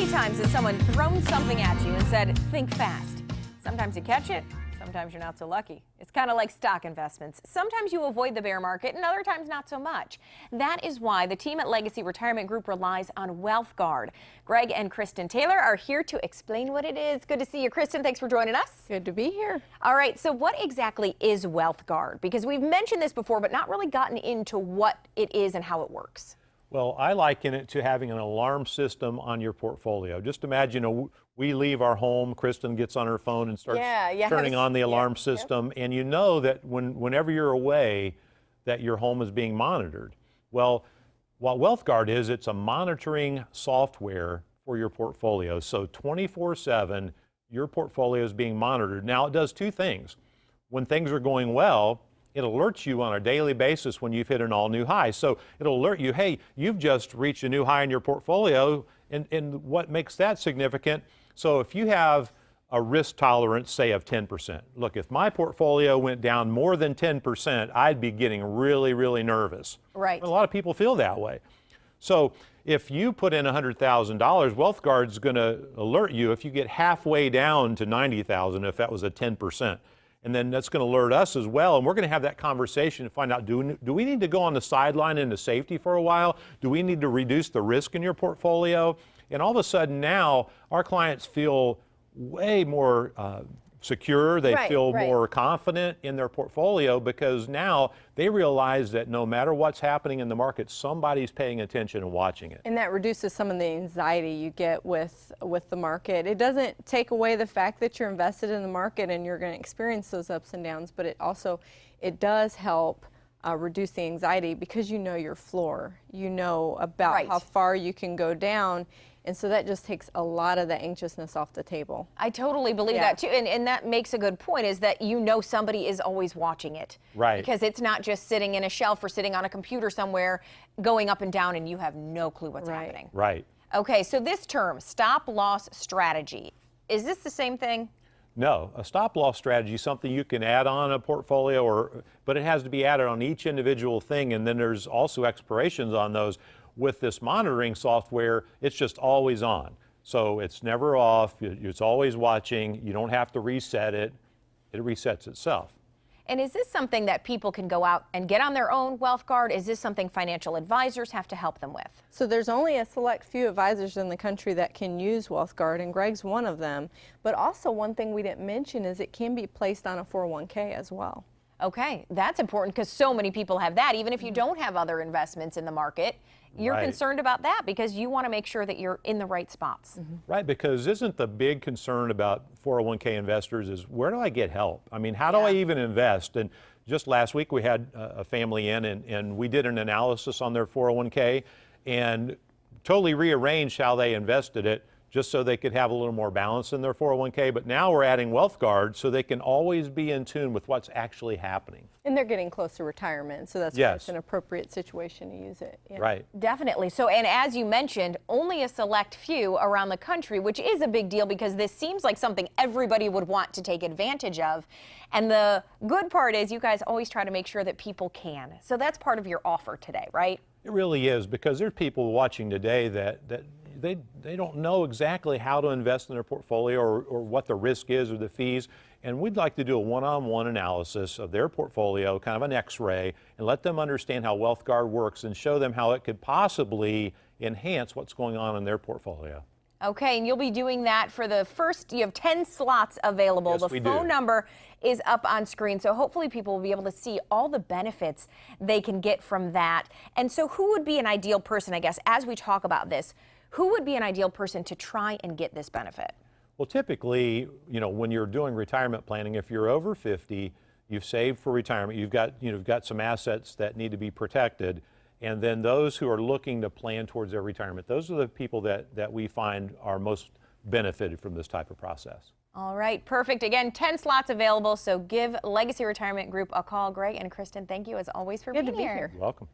many times has someone thrown something at you and said, think fast? Sometimes you catch it, sometimes you're not so lucky. It's kind of like stock investments. Sometimes you avoid the bear market and other times not so much. That is why the team at Legacy Retirement Group relies on WealthGuard. Greg and Kristen Taylor are here to explain what it is. Good to see you, Kristen. Thanks for joining us. Good to be here. All right, so what exactly is WealthGuard? Because we've mentioned this before, but not really gotten into what it is and how it works. Well, I liken it to having an alarm system on your portfolio. Just imagine we leave our home, Kristen gets on her phone and starts turning on the alarm system, and you know that whenever you're away, that your home is being monitored. Well, what WealthGuard is, it's a monitoring software for your portfolio. So 24/7, your portfolio is being monitored. Now, it does two things. When things are going well, it alerts you on a daily basis when you've hit an all-new high. So it'll alert you, hey, you've just reached a new high in your portfolio, and what makes that significant? So if you have a risk tolerance, say, of 10%, look, if my portfolio went down more than 10%, I'd be getting really, really nervous. Right. A lot of people feel that way. So if you put in $100,000, WealthGuard's going to alert you if you get halfway down to $90,000, if that was a 10%. And then that's going to alert us as well. And we're going to have that conversation to find out, do we need to go on the sideline into safety for a while? Do we need to reduce the risk in your portfolio? And all of a sudden now, our clients feel way more secure. They feel more confident in their portfolio because now they realize that no matter what's happening in the market, somebody's paying attention and watching it. And that reduces some of the anxiety you get with the market. It doesn't take away the fact that you're invested in the market and you're going to experience those ups and downs, but it does help reduce the anxiety because you know your floor. You know about how far you can go down. And so that just takes a lot of the anxiousness off the table. I totally believe that too. And that makes a good point, is that you know somebody is always watching it. Right. Because it's not just sitting in a shelf or sitting on a computer somewhere going up and down and you have no clue what's happening. Right. Okay, so this term, stop loss strategy, is this the same thing? No, a stop loss strategy is something you can add on a portfolio, but it has to be added on each individual thing, and then there's also expirations on those. With this monitoring software, it's just always on. So it's never off, it's always watching, you don't have to reset it, it resets itself. And is this something that people can go out and get on their own, WealthGuard? Is this something financial advisors have to help them with? So there's only a select few advisors in the country that can use WealthGuard, and Greg's one of them. But also one thing we didn't mention is it can be placed on a 401k as well. Okay, that's important because so many people have that. Even if you don't have other investments in the market, you're concerned about that because you want to make sure that you're in the right spots. Right, because isn't the big concern about 401k investors is where do I get help? I mean, how do I even invest? And just last week we had a family in and we did an analysis on their 401k and totally rearranged how they invested it just so they could have a little more balance in their 401k. But now we're adding WealthGuard so they can always be in tune with what's actually happening. And they're getting close to retirement, so that's why it's an appropriate situation to use it. Right. Definitely. So, and as you mentioned, only a select few around the country, which is a big deal because this seems like something everybody would want to take advantage of. And the good part is you guys always try to make sure that people can. So that's part of your offer today, right? It really is, because there's people watching today that they don't know exactly how to invest in their portfolio or what the risk is or the fees. And we'd like to do a one-on-one analysis of their portfolio, kind of an x-ray, and let them understand how WealthGuard works and show them how it could possibly enhance what's going on in their portfolio. Okay, and you'll be doing that for the first, you have 10 slots available. Yes, the phone number is up on screen, so hopefully people will be able to see all the benefits they can get from that. And so who would be an ideal person, I guess, as we talk about this, who would be an ideal person to try and get this benefit? Well, typically, you know, when you're doing retirement planning, if you're over 50, you've saved for retirement, you've got some assets that need to be protected, and then those who are looking to plan towards their retirement, those are the people that we find are most benefited from this type of process. All right, perfect. Again, 10 slots available, so give Legacy Retirement Group a call. Greg and Kristen, thank you as always for being here. You're welcome.